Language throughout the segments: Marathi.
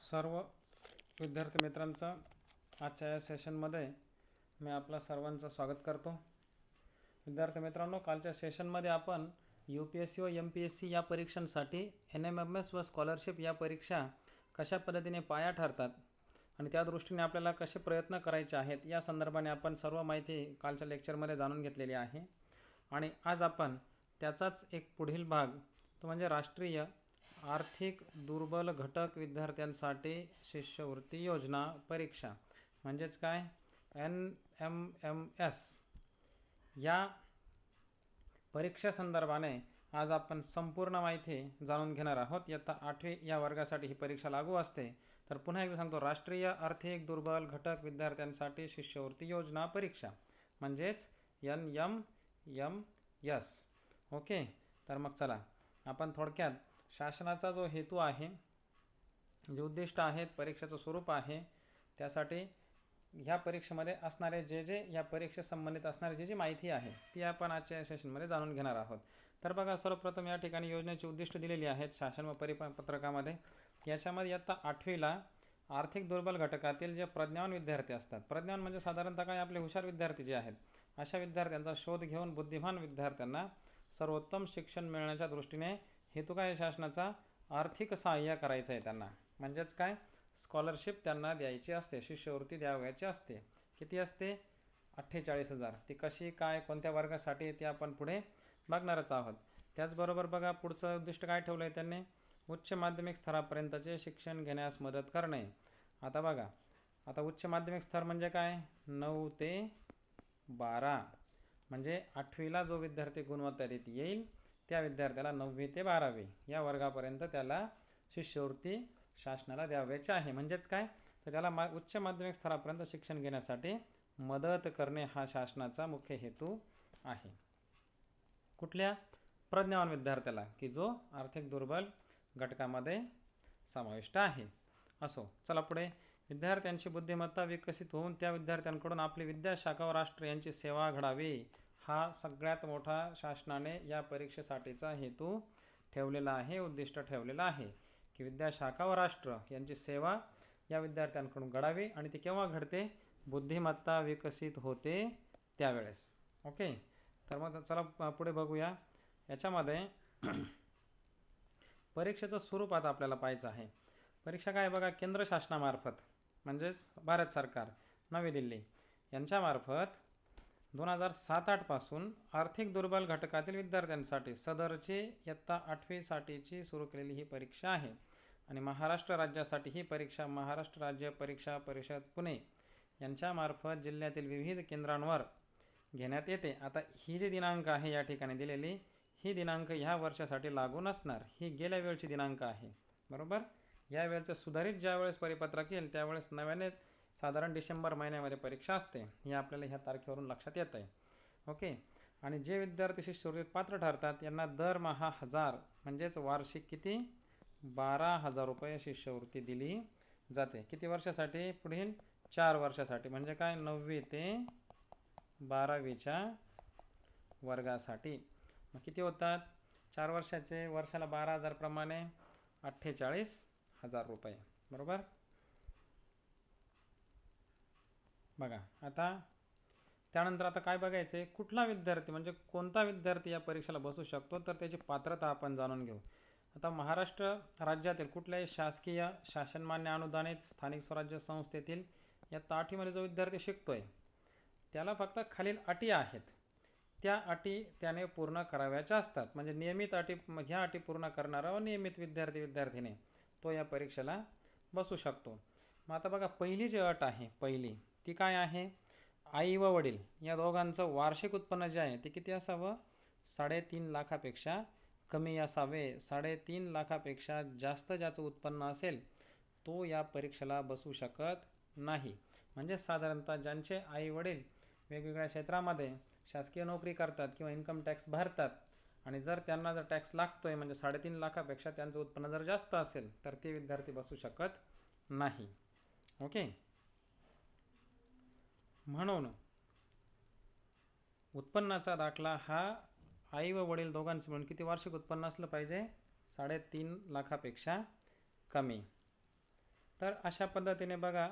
सर्व विद्यार्थी मित्रांचं आजच्या या सेशनमध्ये मी आपल्या सर्वांचं स्वागत करतो। विद्यार्थी मित्रांनो, कालच्या सेशनमध्ये आपण UPSC व MPSC या परीक्षांसाठी NMMS व स्कॉलरशिप या परीक्षा कशा पद्धतीने पाया ठरतात आणि त्या दृष्टीने आपल्याला कसे प्रयत्न करायचे आहेत या संदर्भाने आपण सर्व माहिती कालच्या लेक्चरमध्ये जाणून घेतलेली आहे। आणि आज आपण त्याचाच एक पुढील भाग तो म्हणजे राष्ट्रीय आर्थिक दुर्बल घटक विद्यार्थ्यांसाठी शिष्यवृत्ती योजना परीक्षा म्हणजेच काय NMMS या परीक्षा संदर्भाने आज आपण संपूर्ण माहिती जाणून घेणार आहोत। इयत्ता 8वी या वर्गासाठी ही परीक्षा लागू असते। तर पुन्हा एकदा सांगतो, राष्ट्रीय आर्थिक दुर्बल घटक विद्यार्थ्यांसाठी शिष्यवृत्ती योजना परीक्षा म्हणजेच NMMS। ओके, तर मग चला आपण थोडक्यात शासनाचा जो हेतू आहे, जे उद्दिष्ट आहेत, परीक्षेचं स्वरूप आहे, त्यासाठी ह्या परीक्षेमध्ये असणारे जे या परीक्षे संबंधित असणारे जी माहिती आहे ती आपण आजच्या सेशनमध्ये जाणून घेणार आहोत। तर बघा, सर्वप्रथम या ठिकाणी योजनेची उद्दिष्ट दिलेली आहेत शासन व परिपत्रकामध्ये। याच्यामध्ये इयत्ता 8वीला आर्थिक दुर्बल घटकातील जे प्रज्ञावान विद्यार्थी असतात, प्रज्ञावान म्हणजे साधारणतः काय आपले हुशार विद्यार्थी जे आहेत, अशा विद्यार्थ्यांचा शोध घेऊन बुद्धिमान विद्यार्थ्यांना सर्वोत्तम शिक्षण मिळण्याच्या दृष्टीने हेतू काय शासनाचा आर्थिक सहाय्य करायचं आहे त्यांना, म्हणजेच काय स्कॉलरशिप त्यांना द्यायची असते, शिष्यवृत्ती द्यावयाची असते। किती असते? 48,000। ती कशी काय कोणत्या वर्गासाठी ते आपण पुढे बघणारच आहोत। त्याचबरोबर बघा पुढचं उद्दिष्ट काय ठेवलं आहे त्यांनी, उच्च माध्यमिक स्तरापर्यंतचे शिक्षण घेण्यास मदत करणे। आता बघा, आता उच्च माध्यमिक स्तर म्हणजे काय 9 ते 12 म्हणजे 8वीला जो विद्यार्थी गुणवत्तारीत येईल त्या विद्यार्थ्याला 9वी ते 12वी या वर्गापर्यंत त्याला शिष्यवृत्ती शासनाला द्यावयाची आहे। म्हणजेच काय, तर त्याला उच्च माध्यमिक स्तरापर्यंत शिक्षण घेण्यासाठी मदत करणे हा शासनाचा मुख्य हेतू आहे। कुठल्या? प्रज्ञावान विद्यार्थ्याला, की जो आर्थिक दुर्बल घटकामध्ये समाविष्ट आहे। असो, चला पुढे। विद्यार्थ्यांची बुद्धिमत्ता विकसित होऊन त्या विद्यार्थ्यांकडून आपली विद्याशाखा व राष्ट्र यांची सेवा घडावी हा सगळ्यात मोठा शासनाने या परीक्षेसाठीचा हेतू ठेवलेला आहे, उद्दिष्ट ठेवलेला आहे, की विद्याशाखा व राष्ट्र यांची सेवा या विद्यार्थ्यांकडून घडावी। आणि ती केव्हा घडते? बुद्धिमत्ता विकसित होते त्यावेळेस। ओके, तर मग चला पुढे बघूया। याच्यामध्ये परीक्षेचं स्वरूप आता आपल्याला पाहायचं आहे। परीक्षा काय बघा, केंद्र शासनामार्फत म्हणजेच भारत सरकार, नवी दिल्ली यांच्यामार्फत 2007-08 पासून आर्थिक दुर्बल घटकातील विद्यार्थ्यांसाठी सदरची इयत्ता 8वी साठीची सुरू केलेली ही परीक्षा आहे। आणि महाराष्ट्र राज्यासाठी ही परीक्षा महाराष्ट्र राज्य परीक्षा परिषद पुणे यांच्यामार्फत जिल्ह्यातील विविध केंद्रांवर घेण्यात येते। आता ही जी दिनांक आहे या ठिकाणी दिलेली, ही दिनांक ह्या वर्षासाठी लागू नसणार, ही गेल्या वेळची दिनांक आहे, बरोबर। या वेळचं सुधारित ज्या वेळेस परिपत्रक येईल त्यावेळेस नव्याने साधारण डिसेंबर महिन्यामध्ये परीक्षा असते, हे आपल्याला ह्या तारखेवरून लक्षात येत आहे। ओके, आणि जे विद्यार्थी शिष्यवृत्तीत पात्र ठरतात यांना दरमहा 1000 म्हणजेच वार्षिक किती 12,000 रुपये शिष्यवृत्ती दिली जाते। किती वर्षासाठी? पुढील 4 वर्षासाठी, म्हणजे काय 9वी ते 12वीच्या वर्गासाठी। मग किती होतात 4 वर्षाचे? वर्षाला 12,000 प्रमाणे 48,000 रुपये, बरोबर। बघा आता त्यानंतर आता काय बघायचं आहे, कुठला विद्यार्थी म्हणजे कोणता विद्यार्थी या परीक्षेला बसू शकतो, तर त्याची पात्रता आपण जाणून घेऊ। आता महाराष्ट्र राज्यातील कुठल्याही शासकीय शासनमान्य अनुदानित स्थानिक स्वराज्य संस्थेतील या 8वीमध्ये जो विद्यार्थी शिकतोय त्याला फक्त खालील अटी आहेत, त्या अटी त्याने पूर्ण कराव्याच्या असतात। म्हणजे नियमित अटी, ह्या अटी पूर्ण करणारा व नियमित विद्यार्थीने तो या परीक्षेला बसू शकतो। मग आता बघा, पहिली जी अट आहे पहिली ती काय आहे, आई व वडील या दोघांचं वार्षिक उत्पन्न जे आहे ते किती असावं? 3.5 लाखापेक्षा कमी असावे। 3.5 लाखापेक्षा जास्त ज्याचं उत्पन्न असेल तो या परीक्षेला बसू शकत नाही। म्हणजे साधारणतः ज्यांचे आई वडील वेगवेगळ्या क्षेत्रामध्ये शासकीय नोकरी करतात किंवा इन्कम टॅक्स भरतात आणि जर त्यांना जर टॅक्स लागतोय म्हणजे 3.5 लाखापेक्षा त्यांचं उत्पन्न जर जास्त असेल तर ते विद्यार्थी बसू शकत नाही। ओके, म्हणून उत्पन्नाचा दाखला हा आई व वडील दोघांचं मिळून किती वार्षिक उत्पन्न असलं पाहिजे? 3.5 लाखापेक्षा कमी। तर अशा पद्धतीने बघा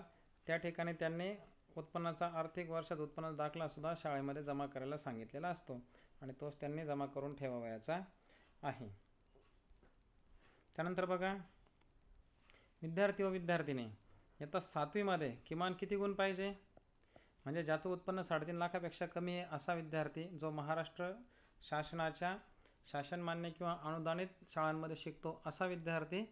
त्या ठिकाणी त्यांनी उत्पन्नाचा आर्थिक वर्षात उत्पन्नाचा दाखलासुद्धा शाळेमध्ये जमा करायला सांगितलेला असतो आणि तोच त्यांनी जमा करून ठेवावयाचा आहे. त्यानंतर बघा विद्यार्थी व विद्यार्थिनी इयत्ता 7वीमध्ये किमान किती गुण पाहिजे, म्हणजे ज्याचं उत्पन्न 3.5 लाखापेक्षा कमी आहे असा विद्यार्थी जो महाराष्ट्र शासनाच्या शासनमान्य किंवा अनुदानित शाळांमध्ये शिकतो असा विद्यार्थी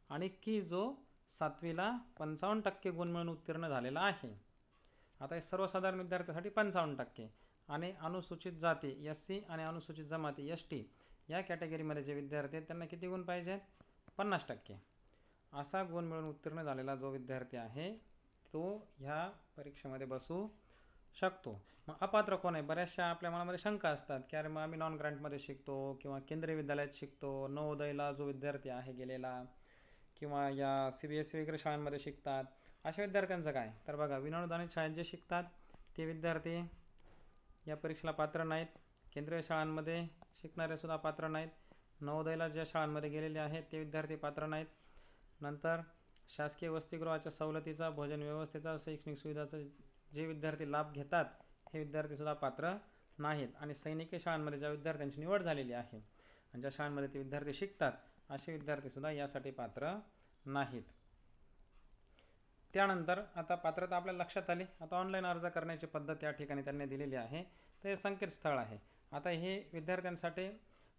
आणि की जो 7वीला 55% गुण मिळवून उत्तीर्ण झालेला आहे. आता हे सर्वसाधारण विद्यार्थ्यांसाठी 55% आणि अनुसूचित जाती SC आणि अनुसूचित जमाती ST या कॅटेगरीमध्ये जे विद्यार्थी आहेत त्यांना किती गुण पाहिजे, 50%. असा गुण मिळवून उत्तीर्ण झालेला जो विद्यार्थी आहे तो ह्या परीक्षेमध्ये बसू शकतो. मग अपात्र कोण आहे, बऱ्याचशा आपल्या मनामध्ये शंका असतात की अरे मग आम्ही नॉन ग्रँटमध्ये शिकतो किंवा केंद्रीय विद्यालयात शिकतो, नवोदयला जो विद्यार्थी आहे गेलेला किंवा या CBSE वगैरे शाळांमध्ये शिकतात, अशा विद्यार्थ्यांचं काय. तर बघा विनाअनुदानित शाळेत जे शिकतात ते विद्यार्थी या परीक्षेला पात्र नाहीत, केंद्रीय शाळांमध्ये शिकणारे सुद्धा पात्र नाहीत, नवोदयला ज्या शाळांमध्ये गेलेले आहेत ते विद्यार्थी पात्र नाहीत, नंतर शासकीय वसतिगृहाच्या सवलतीचा, भोजन व्यवस्थेचा, शैक्षणिक सुविधाचा जे विद्यार्थी लाभ घेतात हे विद्यार्थीसुद्धा पात्र नाहीत आणि सैनिकी शाळांमध्ये ज्या विद्यार्थ्यांची निवड झालेली आहे आणि ज्या शाळांमध्ये ते विद्यार्थी शिकतात असे विद्यार्थीसुद्धा यासाठी पात्र नाहीत. त्यानंतर आता पात्रता आपल्या लक्षात आली. आता ऑनलाईन अर्ज करण्याची पद्धत या ठिकाणी त्यांनी दिलेली आहे. तर हे संकेतस्थळ आहे. आता हे विद्यार्थ्यांसाठी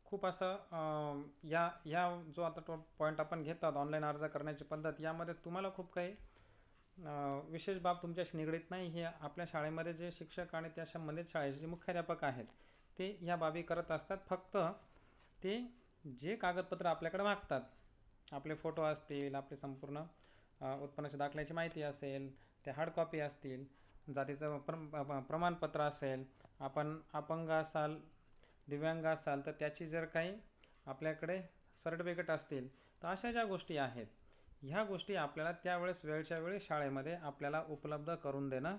खूप असं या जो आता पॉईंट आपण घेतात ऑनलाईन अर्ज करण्याची पद्धत, यामध्ये तुम्हाला खूप काही विशेष बाब तुमच्याशी निगडीत नाही. हे आपल्या शाळेमध्ये जे शिक्षक आणि त्या संबंधित शाळेचे जे मुख्याध्यापक आहेत ते या बाबी करत असतात. फक्त ते जे कागदपत्र आपल्याकडे मागतात, आपले फोटो असतील, आपले संपूर्ण उत्पन्नाच्या दाखल्याची माहिती असेल, ते हार्ड कॉपी असतील, जातीचं प्रमाणपत्र असेल, आपण अपंग असाल, दिव्यांग असाल तर त्याची जर काही आपल्याकडे सर्टिफिकेट असतील, तर अशा ज्या गोष्टी आहेत ह्या गोष्टी आपल्याला त्यावेळेस वेळच्या वेळी शाळेमध्ये आपल्याला उपलब्ध करून देणं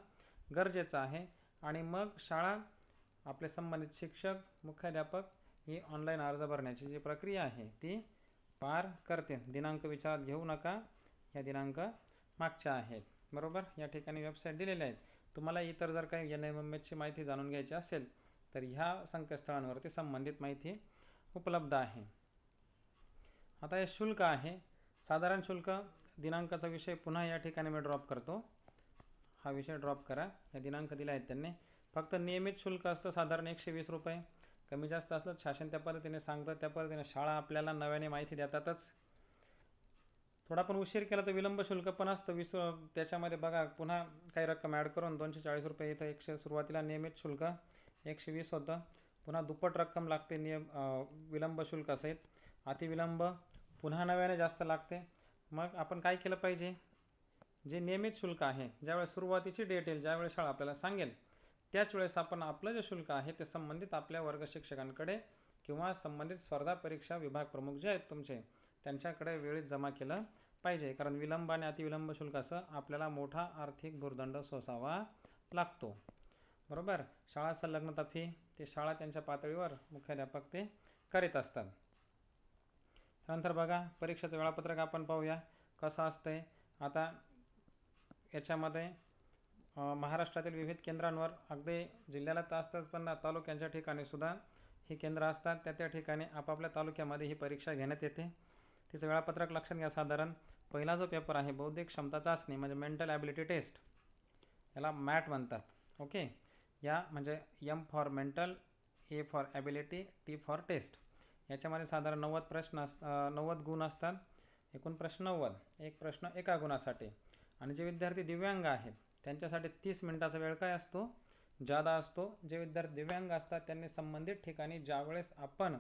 गरजेचं आहे. आणि मग शाळा आपले संबंधित शिक्षक, मुख्याध्यापक ही ऑनलाईन अर्ज भरण्याची जी प्रक्रिया आहे ती पार करते. दिनांक विचारात घेऊ नका, ह्या दिनांक मागच्या आहेत, बरोबर. या ठिकाणी वेबसाईट दिलेल्या आहेत. तुम्हाला इतर जर काही NMMHची माहिती जाणून घ्यायची असेल तर ह्या संकेतस्थळांवरती संबंधित माहिती उपलब्ध आहे. आता हे शुल्क आहे, साधारण शुल्क. दिनांकाचा विषय पुन्हा या ठिकाणी मी ड्रॉप करतो, हा विषय ड्रॉप करा. या दिनांक दिला आहेत त्यांनी. फक्त नियमित शुल्क असतं साधारण 120 रुपये. कमी जास्त असलं शासन त्या पद्धतीने सांगतं, त्या पद्धतीने शाळा आपल्याला नव्याने माहिती देतातच. थोडा पण उशीर केला तर विलंब शुल्क पण असतं 20. त्याच्यामध्ये बघा पुन्हा काही रक्कम ॲड करून 240 रुपये इथं. सुरुवातीला नियमित शुल्क 120 होतं, पुन्हा दुप्पट रक्कम लागते विलंब शुल्कासहित. अतिविलंब पुन्हा नव्याने जास्त लागते. मग आपण काय केलं पाहिजे, जे नियमित शुल्क आहे ज्यावेळेस सुरुवातीची डेट येईल, ज्यावेळेस शाळा आपल्याला सांगेल त्याच वेळेस आपण आपलं जे शुल्क आहे ते संबंधित आपल्या वर्ग शिक्षकांकडे किंवा संबंधित स्पर्धा परीक्षा विभाग प्रमुख जे आहेत तुमचे त्यांच्याकडे वेळेत जमा केलं पाहिजे. कारण विलंब आणि अतिविलंब शुल्कासह आपल्याला मोठा आर्थिक भुर्दंड सोसावा लागतो, बरोबर. शाळा संलग्नता फी ते शाळा त्यांच्या पातळीवर मुख्याध्यापक ते करीत असतात. त्यानंतर बघा परीक्षेचं वेळापत्रक आपण पाहूया कसं असतंय. आता याच्यामध्ये महाराष्ट्रातील विविध केंद्रांवर, अगदी जिल्ह्याला तर असतंच पण तालुक्यांच्या ठिकाणी सुद्धा ही केंद्र असतात. त्या ठिकाणी आपापल्या तालुक्यामध्ये ही परीक्षा घेण्यात येते. तिचं वेळापत्रक लक्षात घ्या. साधारण पहिला जो पेपर आहे बौद्धिक क्षमता चाचणी म्हणजे मेंटल ॲबिलिटी टेस्ट, याला मॅट म्हणतात. ओके, या म्हणजे M for mental, A for ability, T for test. याच्यामध्ये साधारण 90 गुण असतात. एकूण प्रश्न 90, एक प्रश्न एका गुणासाठी. आणि जे विद्यार्थी दिव्यांग आहेत त्यांच्यासाठी 30 मिनिटाचा वेळ काय असतो, जादा असतो. जे विद्यार्थी दिव्यांग असतात त्यांनी संबंधित ठिकाणी ज्यावेळेस आपण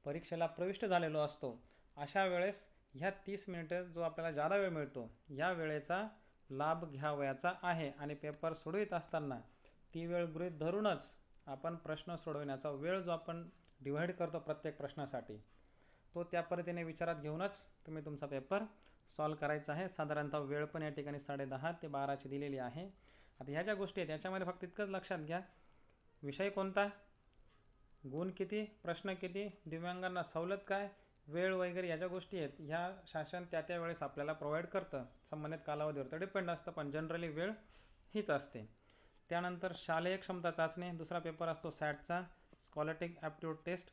परीक्षेला प्रविष्ट झालेलो असतो अशा वेळेस ह्या 30 मिनिटं जो आपल्याला जादा वेळ मिळतो या वेळेचा लाभ घ्यावयाचा आहे. आणि पेपर सोडवित असताना ती वेळ गृहीत धरूनच आपण प्रश्न सोडवण्याचा वेळ जो आपण डिव्हाइड करतो प्रत्येक प्रश्नासाठी तो त्या पद्धतीने विचारात घेऊनच तुम्ही तुमचा पेपर सॉल्व करायचा आहे. साधारणतः वेळ पण या ठिकाणी 10:30 ते 12 दिलेली आहे. आता ह्या ज्या गोष्टी आहेत याच्यामध्ये फक्त इतकंच लक्षात घ्या, विषय कोणता, गुण किती, प्रश्न किती, दिव्यांगांना सवलत काय, वेळ वगैरे या ज्या गोष्टी आहेत ह्या शासन त्या वेळेस आपल्याला प्रोव्हाइड करतं, संबंधित कालावधीवर तर डिपेंड असतं, पण जनरली वेळ हीच असते. त्यानंतर शालेय क्षमता चाचणी, दुसरा पेपर असतो सॅटचा स्कॉलॅटिक ॲप्टिट्यूड टेस्ट.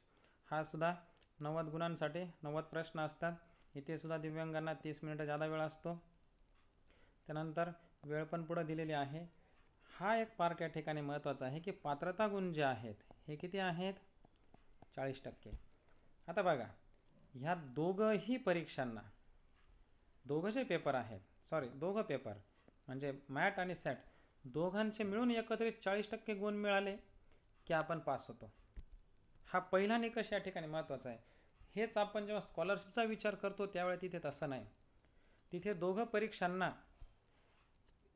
हा सुद्धा 90 गुणांसाठी 90 प्रश्न असतात. इथे सुद्धा दिव्यांगांना 30 मिनिटं जादा वेळ असतो. त्यानंतर वेळ पण पुढे दिलेली आहे. हा एक पार्ट या ठिकाणी महत्त्वाचा आहे की पात्रता गुण जे आहेत हे किती आहेत, 40%. आता बघा ह्या दोघंही परीक्षांना, दोघं जे पेपर आहेत, दोघं पेपर म्हणजे मॅट आणि सॅट दोघांचे मिळून एकत्रित 40% गुण मिळाले की आपण पास होतो. हा पहिला निकष या ठिकाणी महत्त्वाचा आहे. हेच आपण जेव्हा स्कॉलरशिपचा विचार करतो त्यावेळी तिथे तसं नाही. तिथे दोघं परीक्षांना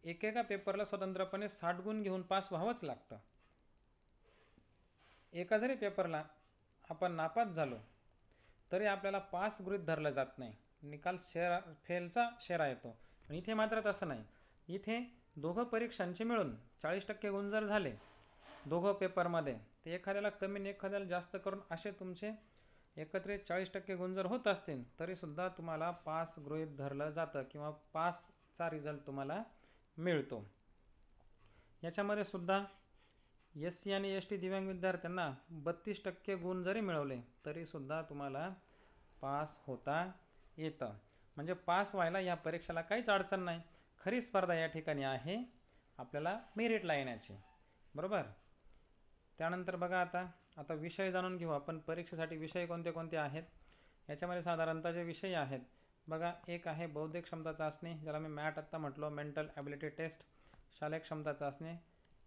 एकेका पेपरला स्वतंत्रपणे 60 गुण घेऊन पास व्हावंच लागतं. एका जरी पेपरला आपण नापास झालो तरी आपल्याला पास गृहीत धरलं जात नाही, निकाल फेलचा शेरा येतो. पण इथे मात्र तसं नाही. इथे दोघं परीक्षांचे मिळून 40% गुण जर झाले दोघं पेपरमध्ये, ते एखाद्याला कमी आणि एखाद्याला जास्त करून असे तुमचे एकत्रित 40% गुण जर होत असतील तरीसुद्धा तुम्हाला पास गृहीत धरलं जातं किंवा पासचा रिझल्ट तुम्हाला मिळतो. याच्यामध्ये सुद्धा SC आणि ST दिव्यांग विद्यार्थ्यांना 32% गुण जरी मिळवले तरीसुद्धा तुम्हाला पास होता येतं. म्हणजे पास व्हायला या परीक्षेला काहीच अडचण नाही. खरी स्पर्धा या ठिकाणी आहे आपल्याला मेरिटला येण्याची, बरोबर. त्यानंतर बघा आता विषय जाणून घेऊ आपण. परीक्षेसाठी विषय कोणते कोणते आहेत. याच्यामध्ये साधारणतः जे विषय आहेत बघा, एक आहे बौद्धिक क्षमता चाचणी, ज्याला मी मॅट आत्ता म्हटलो, मेंटल ॲबिलिटी टेस्ट. शालेय क्षमता चाचणी,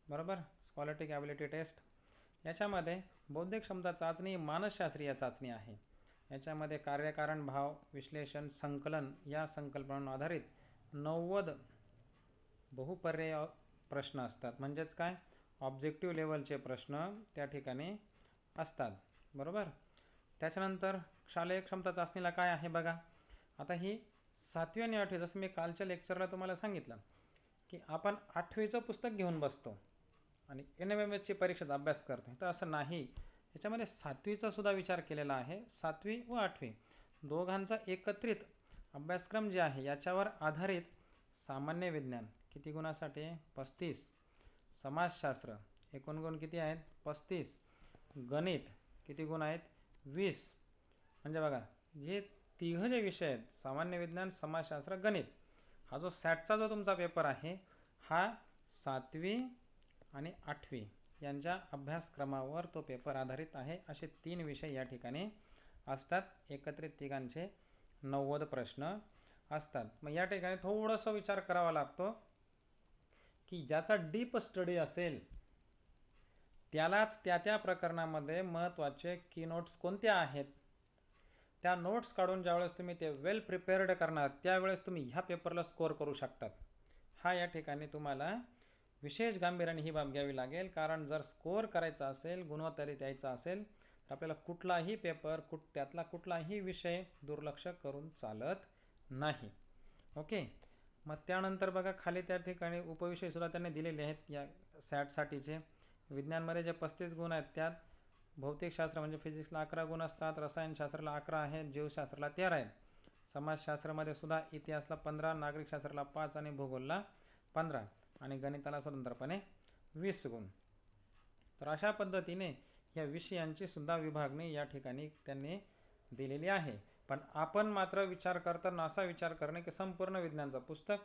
बरोबर, स्कॉलॅटिक ॲबिलिटी टेस्ट. याच्यामध्ये बौद्धिक क्षमता चाचणी मानसशास्त्रीय चाचणी आहे. याच्यामध्ये कार्यकारण, भाव, विश्लेषण, संकलन या संकल्पनांवर आधारित 90 बहुपर्याय प्रश्न असतात. म्हणजेच काय, ऑब्जेक्टिव्ह लेवलचे प्रश्न त्या ठिकाणी असतात, बरोबर. त्याच्यानंतर शालेय क्षमता चाचणीला काय आहे बघा. आता ही 7वी आणि 8वी, जसं मी कालच्या लेक्चरला तुम्हाला सांगितलं की आपण 8वीचं पुस्तक घेऊन बसतो आणि NMMHची परीक्षेचा अभ्यास करतो, तर असं नाही. याच्यामध्ये 7वीचा सुद्धा विचार केलेला आहे. 7वी व 8वी दोघांचा एकत्रित अभ्यासक्रम जे आहे याच्यावर आधारित सामान्य विज्ञान किती गुणासाठी, 35. समाजशास्त्र एकूण गुण किती आहेत, 35. गणित किती गुण आहेत, 20. म्हणजे बघा हे तिघं जे विषय आहेत, सामान्य विज्ञान, समाजशास्त्र, गणित, हा जो सॅटचा जो तुमचा पेपर आहे हा 7वी आणि 8वी यांच्या अभ्यासक्रमावर तो पेपर आधारित आहे. असे 3 विषय या ठिकाणी असतात. एकत्रित तिघांचे 90 प्रश्न असतात. मग या ठिकाणी थोडंसं विचार करावा लागतो की ज्याचा डीप स्टडी असेल त्यालाच त्या प्रकरणामध्ये महत्त्वाचे की नोट्स कोणत्या आहेत त्या नोट्स काढून ज्यावेळेस तुम्ही ते वेल प्रिपेअर्ड करणार त्यावेळेस तुम्ही ह्या पेपरला स्कोअर करू शकतात. हा या ठिकाणी तुम्हाला विशेष गांभीर्याने ही बाब घ्यावी लागेल. कारण जर स्कोअर करायचा असेल, गुणवत्तारीत्या यायचा असेल तर आपल्याला कुठलाही पेपर त्यातला कुठलाही विषय दुर्लक्ष करून चालत नाही. ओके. मग त्यानंतर बघा खाली त्या ठिकाणी उपविषय सुद्धा त्यांनी दिलेले आहेत या सॅटसाठीचे. विज्ञानमध्ये जे 35 गुण आहेत त्यात भौतिकशास्त्र म्हणजे फिजिक्सला 11 गुण असतात, रसायनशास्त्राला 11 आहेत, जीवशास्त्राला 13 आहेत, समाजशास्त्रामध्ये सुद्धा इतिहासला 15, नागरिकशास्त्राला 5 आणि भूगोलला 15 आणि गणिताला स्वतंत्रपणे 20 गुण. तर अशा पद्धतीने या विषयांची सुद्धा विभागणी या ठिकाणी त्यांनी दिलेली आहे. पण आपण मात्र विचार करताना असा विचार करणे की संपूर्ण विज्ञानचं पुस्तक,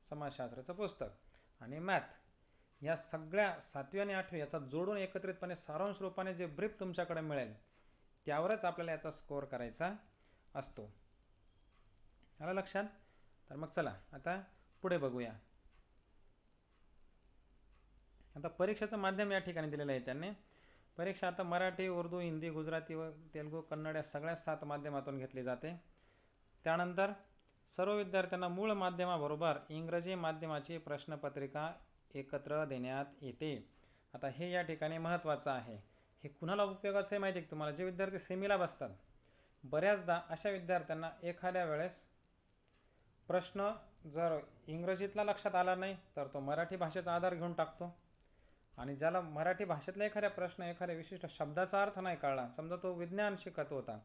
समाजशास्त्राचं पुस्तक आणि मॅथ या सगळ्या 7वी आणि 8वी याचा जोडून एकत्रितपणे सारांश रूपाने जे ब्रीफ तुमच्याकडे मिळेल त्यावरच आपल्याला याचा स्कोअर करायचा असतो. आलं लक्षात. तर मग चला आता पुढे बघूया. आता परीक्षेचं माध्यम या ठिकाणी दिलेलं आहे त्यांनी. परीक्षा आता मराठी, उर्दू, हिंदी, गुजराती व तेलुगू, कन्नड या सगळ्या 7 माध्यमातून घेतली जाते. त्यानंतर सर्व विद्यार्थ्यांना मूळ माध्यमाबरोबर इंग्रजी माध्यमाची प्रश्नपत्रिका एकत्र देण्यात येते. आता हे या ठिकाणी महत्त्वाचं आहे. हे कुणाला उपयोगाचं आहे माहिती आहे तुम्हाला, जे विद्यार्थी सेमीला बसतात. बऱ्याचदा अशा विद्यार्थ्यांना एखाद्या वेळेस प्रश्न जर इंग्रजीतला लक्षात आला नाही तर तो मराठी भाषेचा आधार घेऊन टाकतो आणि ज्याला मराठी भाषेतला एखाद्या विशिष्ट शब्दाचा अर्थ नाही कळला, समजा तो विज्ञान शिकत होता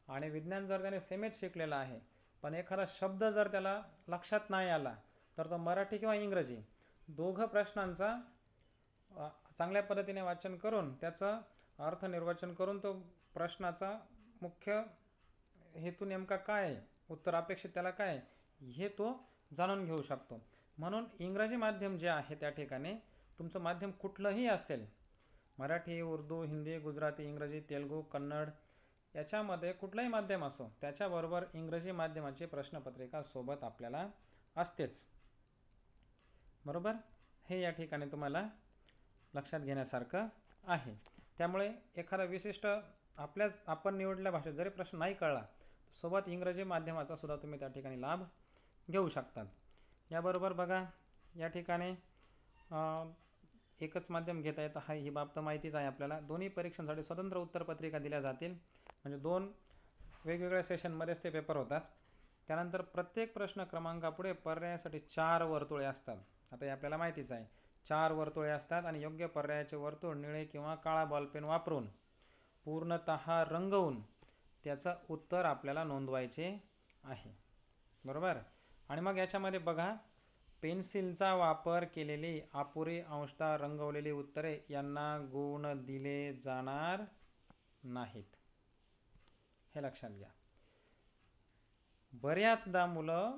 आणि विज्ञान जर त्याने सेमीत शिकलेला आहे पण एखादा शब्द जर त्याला लक्षात नाही आला तर तो मराठी किंवा इंग्रजी दोघं प्रश्नांचा चांगल्या पद्धतीने वाचन करून त्याचं अर्थ निर्वचन करून तो प्रश्नाचा मुख्य हेतू नेमका काय आहे, उत्तर अपेक्षित त्याला काय आहे हे तो जाणून घेऊ शकतो. म्हणून इंग्रजी माध्यम जे आहे त्या ठिकाणी तुमचं माध्यम कुठलंही असेल, मराठी, उर्दू, हिंदी, गुजराती, इंग्रजी, तेलुगू, कन्नड, याच्यामध्ये कुठलंही माध्यम असो त्याच्याबरोबर इंग्रजी माध्यमाची प्रश्नपत्रिका सोबत आपल्याला असतेच. बरोबर, हे या ठिकाणी तुम्हाला लक्षात घेण्यासारखं आहे. त्यामुळे एखादा विशिष्ट आपण निवडलेल्या भाषेत जरी प्रश्न नाही कळला सोबत इंग्रजी माध्यमाचा सुद्धा तुम्ही त्या ठिकाणी लाभ घेऊ शकतात. याबरोबर बघा या ठिकाणी एकच माध्यम घेता येतं ही बाब तर माहितीच आहे आपल्याला. दोन्ही परीक्षांसाठी स्वतंत्र उत्तरपत्रिका दिल्या जातील, म्हणजे 2 वेगवेगळ्या सेशनमध्येच ते पेपर होतात. त्यानंतर प्रत्येक प्रश्न क्रमांकापुढे पर्यायासाठी 4 वर्तुळे असतात. आता हे आपल्याला माहितीच आहे, 4 वर्तुळे असतात आणि योग्य पर्यायाचे वर्तुळ निळे किंवा काळा बॉलपेन वापरून पूर्णतः रंगवून त्याचं उत्तर आपल्याला नोंदवायचे आहे. बरोबर. आणि मग याच्यामध्ये बघा पेन्सिलचा वापर केलेली अपुरी अंशतः रंगवलेली उत्तरे यांना गुण दिले जाणार नाहीत, हे लक्षात घ्या. बऱ्याचदा मुलं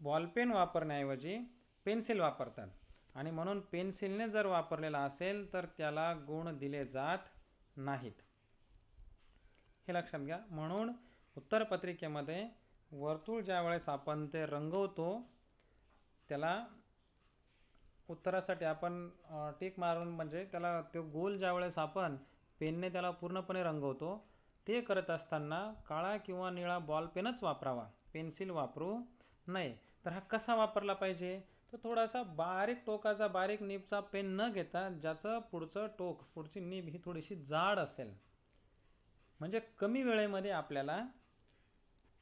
बॉलपेन वापरण्याऐवजी पेन्सिल वापरतात आणि म्हणून पेन्सिलने जर वापरलेला असेल तर त्याला गुण दिले जात नाहीत, हे लक्षात घ्या. म्हणून उत्तरपत्रिकेमध्ये वर्तुळ ज्या वेळेस आपण ते रंगवतो त्याला उत्तरासाठी आपण टिक मारून, म्हणजे त्याला तो गोल ज्या वेळेस आपण पेनने त्याला पूर्णपणे रंगवतो ते करत असताना काळा किंवा निळा बॉलपेनच वापरावा, पेन्सिल वापरू नये. तर हा कसा वापरला पाहिजे, तर थोडासा बारीक टोकाचा बारीक निबचा पेन न घेता ज्याचं पुढचं टोक पुढची निब ही थोडीशी जाड असेल, म्हणजे कमी वेळेमध्ये आपल्याला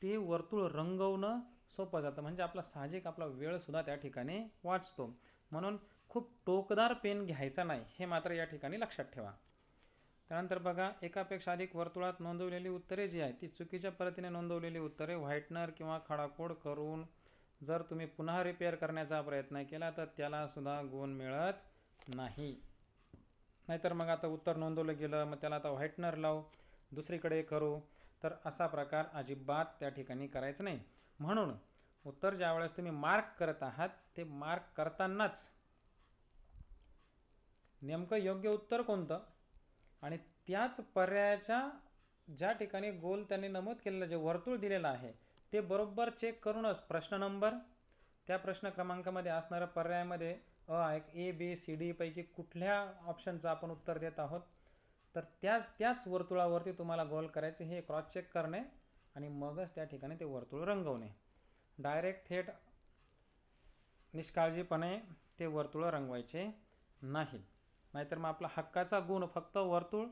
ते वर्तुळ रंगवणं सोपं जातं, म्हणजे आपला साहजिक आपला वेळ सुद्धा त्या ठिकाणी वाचतो. म्हणून खूप टोकदार पेन घ्यायचा नाही, हे मात्र या ठिकाणी लक्षात ठेवा. त्यानंतर बघा एकापेक्षा अधिक वर्तुळात नोंदवलेली उत्तरे जी आहेत ती चुकीच्या पद्धतीने नोंदवलेली उत्तरे व्हाईटनर किंवा खडाकोड करून जर तुम्ही पुन्हा रिपेअर करण्याचा प्रयत्न केला तर त्याला सुद्धा गुण मिळत नाही. नाहीतर मग आता उत्तर नोंदवलं गेलं मग त्याला आता व्हाईटनर लावू, दुसरीकडे करू, तर असा प्रकार अजिबात त्या ठिकाणी करायचं नाही. म्हणून उत्तर ज्या वेळेस तुम्ही मार्क करत आहात ते मार्क करतानाच नेमकं योग्य उत्तर कोणतं आणि त्याच पर्यायाच्या ज्या ठिकाणी गोल त्यांनी नमूद केलेलं जे वर्तुळ दिलेलं आहे ते बरोबर चेक करूनच प्रश्न नंबर त्या प्रश्न क्रमांकामध्ये असणाऱ्या पर्यायामध्ये ए बी सी डी पैकी कुठल्या ऑप्शनचं आपण उत्तर देत आहोत तर त्याच वर्तुळावरती तुम्हाला गोल करायचे, हे क्रॉस चेक करणे आणि मगच त्या ठिकाणी ते वर्तुळ रंगवणे. डायरेक्ट थेट निष्काळजीपणे ते वर्तुळ रंगवायचे नाहीत, नाहीतर मग आपला हक्काचा गुण फक्त वर्तुळ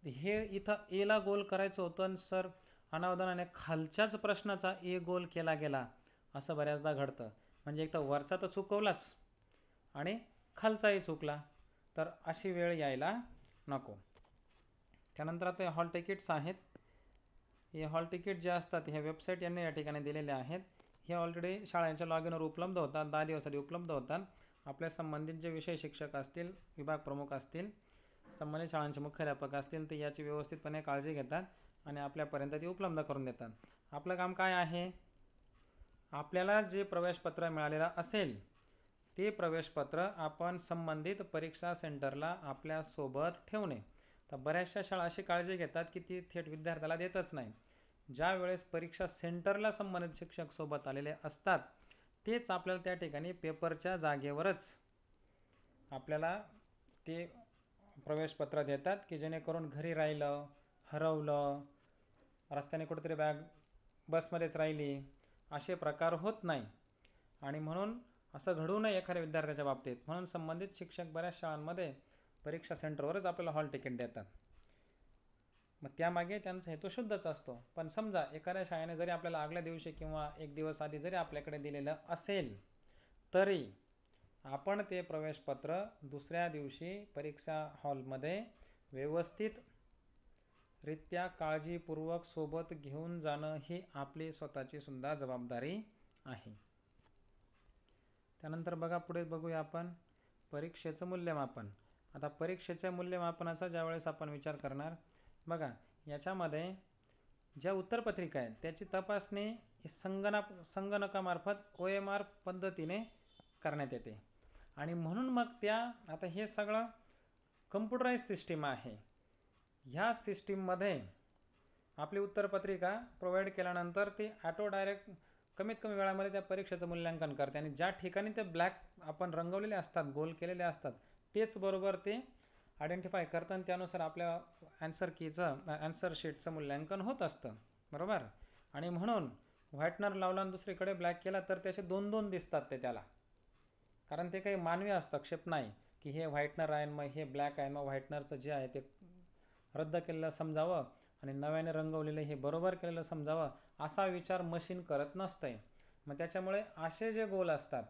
हे इथं एला गोल करायचं होतं सर अनावधानाने खालच्याच प्रश्नाचा ए गोल केला गेला, असं बऱ्याचदा घडतं. म्हणजे एक तर वरचा तर चुकवलाच आणि खालचाही चुकला, तर अशी वेळ यायला नको. त्यानंतर आता हॉल तिकीट्स आहेत. हे हॉल तिकीट जे असतात हे वेबसाईट यांनी या ठिकाणी दिलेले आहेत. हे ऑलरेडी शाळांच्या लॉगिनवर उपलब्ध होतात, 10 दिवसासाठी उपलब्ध होतात. आपल्या संबंधित जे विषय शिक्षक असतील, विभाग प्रमुख असतील, संबंधित शाळांचे मुख्याध्यापक असतील ते याची व्यवस्थितपणे काळजी घेतात आणि आपल्यापर्यंत ती उपलब्ध करून देतात. आपलं काम काय आहे, आपल्याला जे प्रवेशपत्र मिळालेलं असेल ते प्रवेशपत्र आपण संबंधित परीक्षा सेंटरला आपल्यासोबत ठेवणे. तर बऱ्याचशा शाळा अशी काळजी घेतात की ती थेट विद्यार्थ्याला देतच नाही. ज्या वेळेस परीक्षा सेंटरला संबंधित शिक्षक सोबत आलेले असतात तेच आपल्याला त्या ठिकाणी पेपरच्या जागेवरच आपल्याला ते प्रवेशपत्र देतात की जेणेकरून घरी राहिलं, हरवलं, रस्त्याने कुठेतरी बॅग बसमध्येच राहिली असे प्रकार होत नाही. आणि म्हणून असं घडू नये एखाद्या विद्यार्थ्याच्या बाबतीत, म्हणून संबंधित शिक्षक बऱ्याच शाळांमध्ये परीक्षा सेंटरवरच आपल्याला हॉल तिकीट देतात. मग त्यामागे त्यांचा हेतू शुद्धच असतो. पण समजा एखाद्या शाळेने जरी आपल्याला आगल्या दिवशी किंवा एक दिवस आधी जरी आपल्याकडे दिलेलं असेल तरी आपण ते प्रवेशपत्र दुसऱ्या दिवशी परीक्षा हॉलमध्ये व्यवस्थित रित्या काळजीपूर्वक सोबत घेऊन जाणं ही आपली स्वतःची सुद्धा जबाबदारी आहे. त्यानंतर बघा पुढे बघूया आपण परीक्षेचं मूल्यमापन. आता परीक्षेच्या मूल्यमापनाचा ज्यावेळेस आपण विचार करणार, बघा याच्यामध्ये ज्या उत्तरपत्रिका आहेत त्याची तपासणी संगणकामार्फत OMR पद्धतीने करण्यात येते. आणि म्हणून मग त्या आता हे सगळं कम्प्युटराइज सिस्टीम आहे. ह्या सिस्टीममध्ये आपली उत्तरपत्रिका प्रोव्हाइड केल्यानंतर ती डायरेक्ट कमीत कमी वेळामध्ये त्या परीक्षेचं मूल्यांकन करते. आणि ज्या ठिकाणी ते ब्लॅक आपण रंगवलेले असतात, गोल केलेले असतात, तेच बरोबर ते आयडेंटिफाय करतं आणि त्यानुसार आपल्या आन्सर शीटचं मूल्यांकन होत असतं. बरोबर. आणि म्हणून व्हाईटनर लावला आणि दुसरीकडे ब्लॅक केला तर त्याचे 2-2 दिसतात ते त्याला, कारण ते काही मानवी हस्तक्षेप नाही की हे व्हाईटनर आहे मग हे ब्लॅक आहे, मग व्हाईटनरचं जे आहे ते रद्द केलेलं समजावं आणि नव्याने रंगवलेलं हे बरोबर केलेलं समजावं, असा विचार मशीन करत नसतंय. मग त्याच्यामुळे असे जे गोल असतात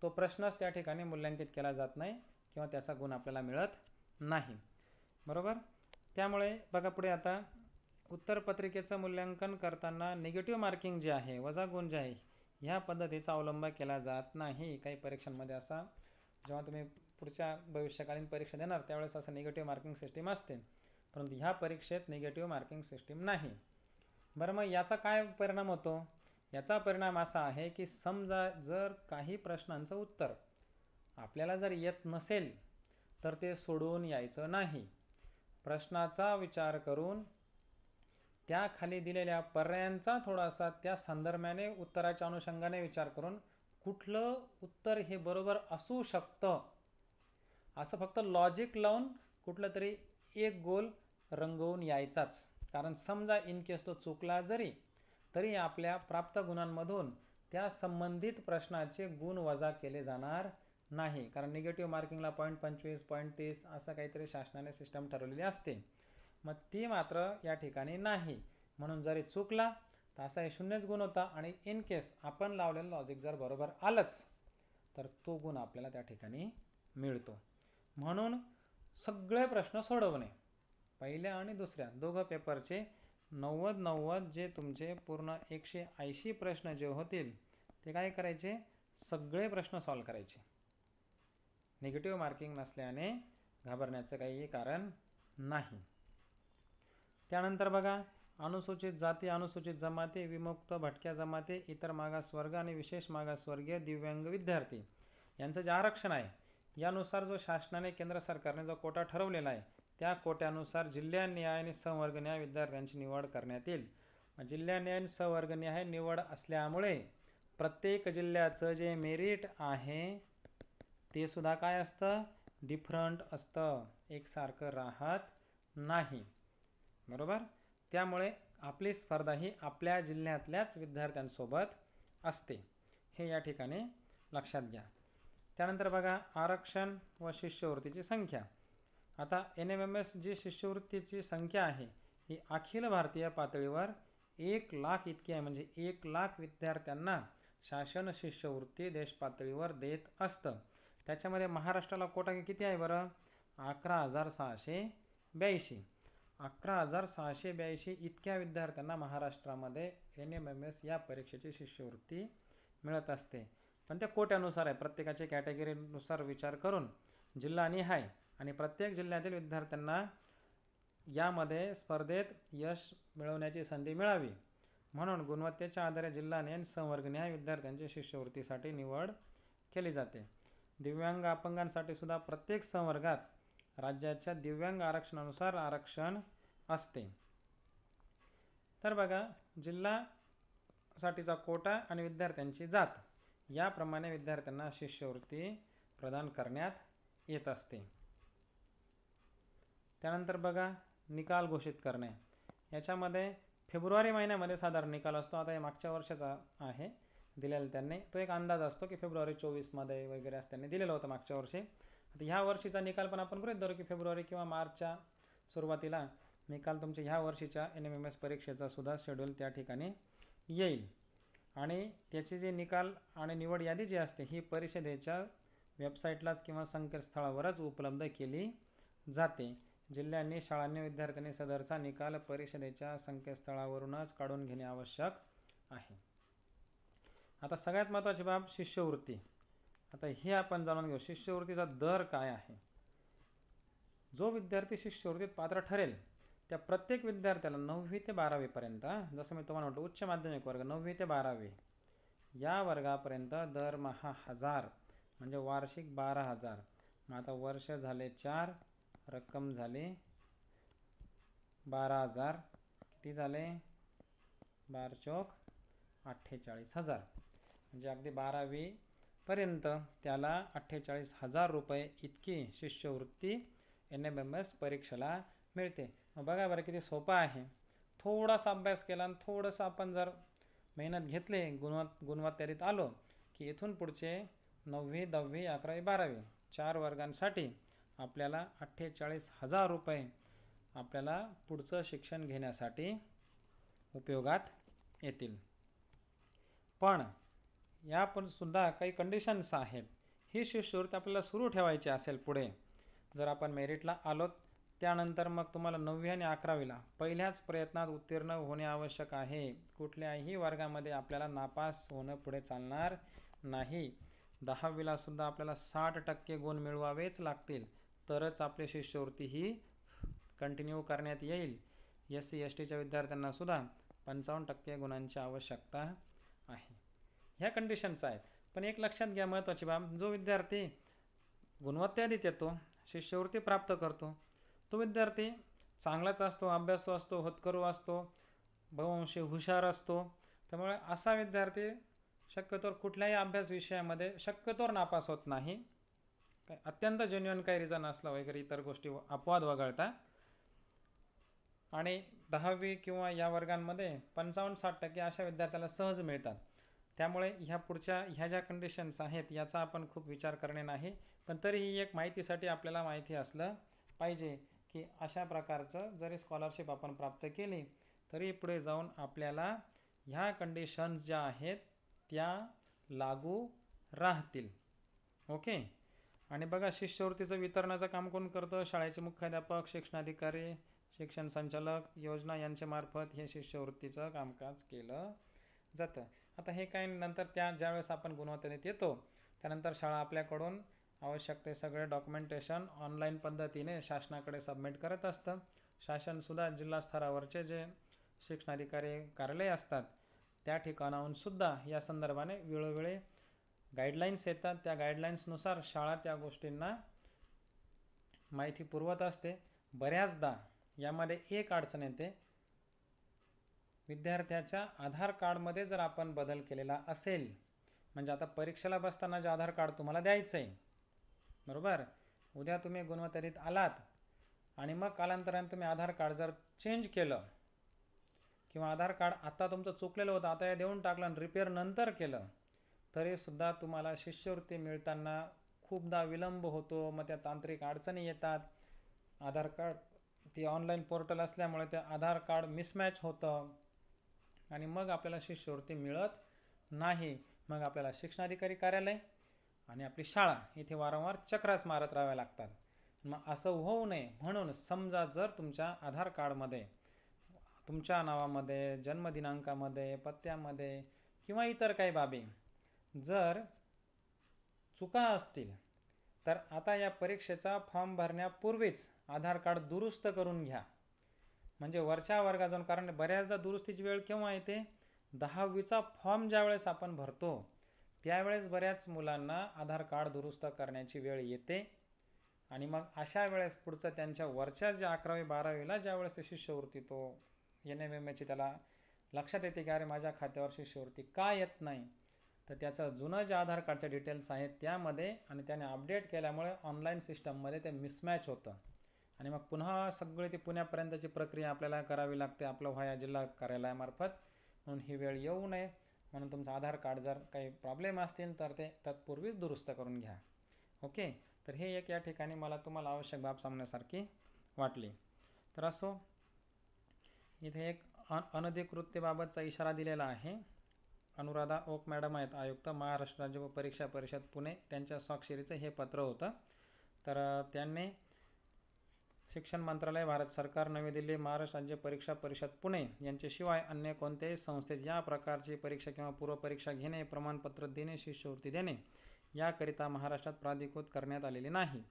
तो प्रश्नच त्या ठिकाणी मूल्यांकित केला जात नाही किंवा त्याचा गुण आपल्याला मिळत नाही. बरोबर. त्यामुळे बघा पुढे आता उत्तरपत्रिकेचं मूल्यांकन करताना निगेटिव्ह मार्किंग जे आहे, वजा गुण जे आहे, ह्या पद्धतीचा अवलंब केला जात नाही. काही परीक्षांमध्ये असा जेव्हा तुम्ही पुढच्या भविष्यकालीन परीक्षा देणार त्यावेळेस असं निगेटिव्ह मार्किंग सिस्टीम असते, परंतु ह्या परीक्षेत निगेटिव्ह मार्किंग सिस्टीम नाही. बरं, मग याचा काय परिणाम होतो? याचा परिणाम असा आहे की समजा जर काही प्रश्नांचं उत्तर आपल्याला जर येत नसेल तर ते सोडून यायचं नाही. प्रश्नाचा विचार करून त्या खाली दिलेल्या पर्यायांचा थोडासा त्या संदर्भाने उत्तराच्या अनुषंगाने विचार करून कुठलं उत्तर हे बरोबर असू शकतं असं फक्त लॉजिक लावून कुठलं तरी एक गोल रंगवून यायचाच. कारण समजा इन केस तो चुकला तरी आपल्या प्राप्त गुणांमधून त्या संबंधित प्रश्नाचे गुण वजा केले जाणार नाही. कारण निगेटिव्ह मार्किंगला 0.25, 0.30 असं काहीतरी शासनाने सिस्टम ठरवलेली असते. मग ती मात्र या ठिकाणी नाही. म्हणून जरी चुकला तर असा 0च गुण होता आणि इन केस आपण लावलेलं लॉजिक जर बरोबर आलंच तर तो गुण आपल्याला त्या ठिकाणी मिळतो. म्हणून सगळे प्रश्न सोडवणे, पहिल्या आणि दुसऱ्या दोघं पेपरचे 90 जे तुमचे पूर्ण 180 प्रश्न जे होतील ते काय करायचे, सगळे प्रश्न सॉल्व करायचे. निगेटिव्ह मार्किंग नसल्याने घाबरण्याचं काही कारण नाही. त्यानंतर बघा अनुसूचित जाती, अनुसूचित जमाती, विमुक्त भटक्या जमाती, इतर मागासवर्ग आणि विशेष मागासवर्गीय दिव्यांग विद्यार्थी यांचं जे आरक्षण आहे यानुसार जो शासनाने केंद्र सरकारने जो कोटा ठरवलेला आहे त्या कोट्यानुसार जिल्हानिहाय आणि संवर्गनिहाय विद्यार्थ्यांची निवड करण्यात येईल. जिल्हानिहाय आणि संवर्गनिहाय निवड असल्यामुळे प्रत्येक जिल्ह्याचं जे मेरिट आहे ते सुद्धा काय असतं, डिफरंट असतं, एकसारखं राहत नाही. बरोबर. त्यामुळे आपली स्पर्धा ही आपल्या जिल्ह्यातल्याच विद्यार्थ्यांसोबत असते, हे या ठिकाणी लक्षात घ्या. त्यानंतर बघा आरक्षण व शिष्यवृत्तीची संख्या. आता NMMS जी शिष्यवृत्तीची संख्या आहे ही अखिल भारतीय पातळीवर 1 लाख इतकी आहे. म्हणजे 1 लाख विद्यार्थ्यांना शासन शिष्यवृत्ती देश पातळीवर देत असतं. त्याच्यामध्ये महाराष्ट्राला कोटा किती आहे बरं, 11,682. 11,682 इतक्या विद्यार्थ्यांना महाराष्ट्रामध्ये NMMS या परीक्षेची शिष्यवृत्ती मिळत असते. पण त्या कोट्यानुसार आहे, प्रत्येकाच्या कॅटेगरीनुसार विचार करून जिल्हानिहाय आणि प्रत्येक जिल्ह्यातील विद्यार्थ्यांना यामध्ये स्पर्धेत यश मिळवण्याची संधी मिळावी म्हणून गुणवत्तेच्या आधारे जिल्हानिहाय आणि संवर्गनिहाय विद्यार्थ्यांची शिष्यवृत्तीसाठी निवड केली जाते. दिव्यांग अपंगांसाठी सुद्धा प्रत्येक संवर्गात राज्याच्या दिव्यांग आरक्षणानुसार आरक्षण असते. तर बघा जिल्हासाठीचा कोटा आणि विद्यार्थ्यांची जात याप्रमाणे विद्यार्थ्यांना शिष्यवृत्ती प्रदान करण्यात येत असते. त्यानंतर बघा निकाल घोषित करणे. याच्यामध्ये फेब्रुवारी महिन्यामध्ये साधारण निकाल असतो. आता हे मागच्या वर्षाचा आहे दिलेला त्यांनी, तो एक अंदाज असतो की फेब्रुवारी 24 मध्ये वगैरे असं त्यांनी दिलेलं होतं मागच्या वर्षी. आता ह्या वर्षीचा निकाल पण आपण गृहीत धरू की फेब्रुवारी किंवा मार्चच्या सुरुवातीला निकाल तुमच्या ह्या वर्षीच्या NMMS परीक्षेचा सुद्धा शेड्यूल त्या ठिकाणी येईल. आणि त्याचे जे निकाल आणि निवड यादी जी असते ही परिषदेच्या वेबसाईटलाच किंवा संकेतस्थळावरच उपलब्ध केली जाते. जिल्ह्यांनी, शाळांनी, विद्यार्थ्यांनी सदरचा निकाल परिषदेच्या संकेतस्थळावरूनच काढून घेणे आवश्यक आहे. आता सगळ्यात महत्त्वाची बाब शिष्यवृत्ती. आता हे आपण जाणून घेऊ, शिष्यवृत्तीचा दर काय आहे. जो विद्यार्थी शिष्यवृत्तीत पात्र ठरेल त्या प्रत्येक विद्यार्थ्याला 9वी ते 12वी पर्यंत, जसं मी तुम्हाला म्हटलं उच्च माध्यमिक वर्ग 9वी ते 12वी या वर्गापर्यंत दरमहा 1000 म्हणजे वार्षिक 12,000. मग आता वर्ष झाले 4, रक्कम झाली 12,000. किती झाले? 12 चौक 48,000. म्हणजे अगदी 12वी पर्यंत त्याला 48,000 रुपये इतकी शिष्यवृत्ती NMMS परीक्षेला मिळते. मग बघा बरं किती सोपं आहे. थोडासा अभ्यास केला आणि थोडंसं आपण जर मेहनत घेतली, गुणवत्तेत आलो की इथून पुढचे 9वी, 10वी, 11वी, 12वी 4 वर्गांसाठी आपल्याला 48,000 रुपये आपल्याला पुढचं शिक्षण घेण्यासाठी उपयोगात येतील. पण या पण सुद्धा काही कंडिशन्स आहेत. ही शिष्यवृत्ती आपल्याला सुरू ठेवायची असेल पुढे, जर आपण मेरिटला आलो त्यानंतर मग तुम्हाला 9वी आणि 11वीला पहिल्याच प्रयत्नात उत्तीर्ण होणे आवश्यक आहे. कुठल्याही वर्गामध्ये आपल्याला नापास होणं पुढे चालणार नाही. 10वीला सुद्धा आपल्याला 60% गुण मिळवावेच लागतील, तरच आपली शिष्यवृत्ती ही कंटिन्यू करण्यात येईल. SC STच्या विद्यार्थ्यांना सुद्धा 55% गुणांची आवश्यकता आहे. ह्या कंडिशन्स आहेत. पण एक लक्षात घ्या महत्त्वाची बाब, जो विद्यार्थी गुणवत्तेत येतो, शिष्यवृत्ती प्राप्त करतो, तो विद्यार्थी चांगलाच असतो, अभ्यासू असतो, होतकरू असतो, बहुअंशी हुशार असतो. त्यामुळे असा विद्यार्थी शक्यतोवर कुठल्याही अभ्यास विषयामध्ये शक्यतोवर नापास होत नाही. अत्यंत जेन्युइन काही रिझन असला वगैरे इतर गोष्टी अपवाद वगळता. आणि 10वी किंवा या वर्गांमध्ये 55-60% अशा विद्यार्थ्याला सहज मिळतात. त्यामुळे ह्या पुढच्या ह्या ज्या कंडिशन्स आहेत याचा आपण खूप विचार करणे नाही. पण तरीही एक माहितीसाठी आपल्याला माहिती असलं पाहिजे की अशा प्रकारचं जरी स्कॉलरशिप आपण प्राप्त केली तरी पुढे जाऊन आपल्याला ह्या कंडिशन्स ज्या आहेत त्या लागू राहतील. ओके. आणि बघा, शिष्यवृत्तीचं वितरणाचं काम कोण करतं? शाळेचे मुख्याध्यापक, शिक्षणाधिकारी, शिक्षण संचालक, योजना यांच्या मार्फत हे शिष्यवृत्तीचं कामकाज केलं जातं. आता हे काय नंतर ज्यावेळेस आपण गुणवत्तेत येतो त्यानंतर शाळा आपल्याकडून आवश्यक ते सगळे डॉक्युमेंटेशन ऑनलाईन पद्धतीने शासनाकडे सबमिट करत असतं. शासनसुद्धा जिल्हा स्तरावरचे जे शिक्षणाधिकारी कार्यालय असतात त्या ठिकाणाहून सुद्धा या संदर्भाने वेळोवेळी गाईडलाईन्स येतात. त्या गाईडलाईन्सनुसार शाळा त्या गोष्टींना माहिती पुरवत असते. बऱ्याचदा यामध्ये एक अडचण येते, विद्यार्थ्याच्या आधार कार्डमध्ये जर आपण बदल केलेला असेल, म्हणजे आता परीक्षेला बसताना जे आधार कार्ड तुम्हाला द्यायचं आहे, बरोबर, उद्या तुम्ही गुणवत्तेत आलात आणि मग कालांतराने तुम्ही आधार कार्ड जर चेंज केलं किंवा आधार कार्ड आता तुमचं चुकलेलं होतं आता हे देऊन टाकलं आणि रिपेअर नंतर केलं तरीसुद्धा तुम्हाला शिष्यवृत्ती मिळताना खूपदा विलंब होतो. मग त्या तांत्रिक अडचणी येतात. आधार कार्ड ती ऑनलाईन पोर्टल असल्यामुळे ते आधार कार्ड मिसमॅच होतं आणि मग आपल्याला शिष्यवृत्ती मिळत नाही. मग आपल्याला शिक्षणाधिकारी कार्यालय आणि आपली शाळा इथे वारंवार चक्रास मारत राहाव्या लागतात. मग असं होऊ नये म्हणून समजा जर तुमच्या आधार कार्डमध्ये तुमच्या नावामध्ये, जन्मदिनांकामध्ये, पत्त्यामध्ये किंवा इतर काही बाबी जर चुका असतील तर आता या परीक्षेचा फॉर्म भरण्यापूर्वीच आधार कार्ड दुरुस्त करून घ्या. म्हणजे वरच्या वर्गातून, कारण बऱ्याचदा दुरुस्तीची वेळ केव्हा येते, 10वीचा फॉर्म ज्यावेळेस आपण भरतो त्यावेळेस बऱ्याच मुलांना आधार कार्ड दुरुस्त करण्याची वेळ येते आणि मग अशा वेळेस पुढचं त्यांच्या वरच्या जे 11वी 12वीला ज्यावेळेस शिष्यवृत्ती तो NMMSची त्याला लक्षात येते की अरे माझ्या खात्यावर शिष्यवृत्ती का येत नाही, तर त्याचं जुनं जे आधार कार्डचे डिटेल्स आहेत त्यामध्ये आणि त्याने अपडेट केल्यामुळे ऑनलाईन सिस्टममध्ये ते मिसमॅच होतं आणि मग पुन्हा सगळी ती पुण्यापर्यंतची प्रक्रिया आपल्याला करावी लागते आपलं व्हाया जिल्हा कार्यालयामार्फत. म्हणून ही वेळ येऊ नये म्हणून तुमचं आधार कार्ड जर काही प्रॉब्लेम असतील तर ते तत्पूर्वीच दुरुस्त करून घ्या. ओके. तर हे एक या ठिकाणी मला तुम्हाला आवश्यक बाब सांगण्यासारखी वाटली. तर असो, इथे एक अनधिकृततेबाबतचा इशारा दिलेला आहे. अनुराधा ओक मॅडम आहेत, आयुक्त, महाराष्ट्र राज्य परीक्षा परिषद पुणे, त्यांच्या स्वाक्षरीचं हे पत्र होतं. तर त्यांनी शिक्षण मंत्रालय, भारत सरकार, नवी दिल्ली, महाराष्ट्र राज्य परीक्षा परिषद पुणे यांच्याशिवाय अन्य कोणत्याही संस्थेत या प्रकारची परीक्षा किंवा पूर्वपरीक्षा घेणे, प्रमाणपत्र देणे, शिष्यवृत्ती देणे याकरिता महाराष्ट्रात प्राधिकृत करण्यात आलेले नाही.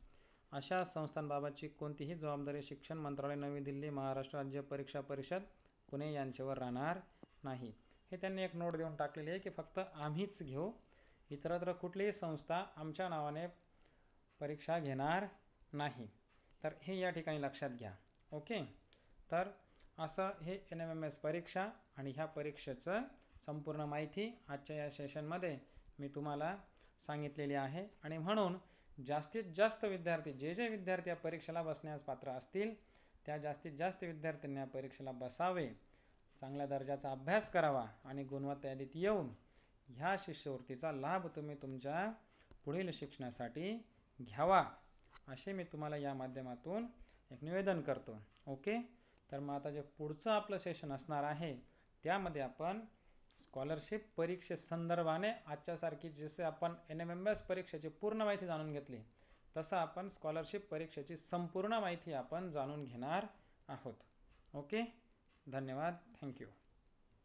अशा संस्थांबाबतची कोणतीही जबाबदारी शिक्षण मंत्रालय, नवी दिल्ली, महाराष्ट्र राज्य परीक्षा परिषद पुणे यांच्यावर राहणार नाही. हे त्यांनी एक नोट देऊन टाकलेली आहे की फक्त आम्हीच घेऊ, इतरत्र कुठलीही संस्था आमच्या नावाने परीक्षा घेणार नाही. तर हे या ठिकाणी लक्षात घ्या. ओके, तर असं हे NMMS परीक्षा आणि ह्या परीक्षेचं संपूर्ण माहिती आजच्या या सेशनमध्ये मी तुम्हाला सांगितलेली आहे. आणि म्हणून जास्तीत जास्त विद्यार्थी, जे विद्यार्थी या परीक्षेला बसण्यास पात्र असतील त्या जास्तीत जास्त विद्यार्थ्यांनी या परीक्षेला बसावे, चांगल्या दर्जाचा अभ्यास करावा आणि गुणवत्ता यादीत येऊन ह्या शिष्यवृत्तीचा लाभ तुम्ही तुमच्या पुढील शिक्षणासाठी घ्यावा, असे मी तुम्हाला या माध्यमातून एक निवेदन करतो. ओके, तर मग आता जे पुढचं आपलं सेशन असणार आहे त्यामध्ये आपण स्कॉलरशिप परीक्षेसंदर्भाने आजच्यासारखी जसे आपण NMMS परीक्षेची पूर्ण माहिती जाणून घेतली तसं आपण स्कॉलरशिप परीक्षेची संपूर्ण माहिती आपण जाणून घेणार आहोत. ओके, धन्यवाद, थँक्यू.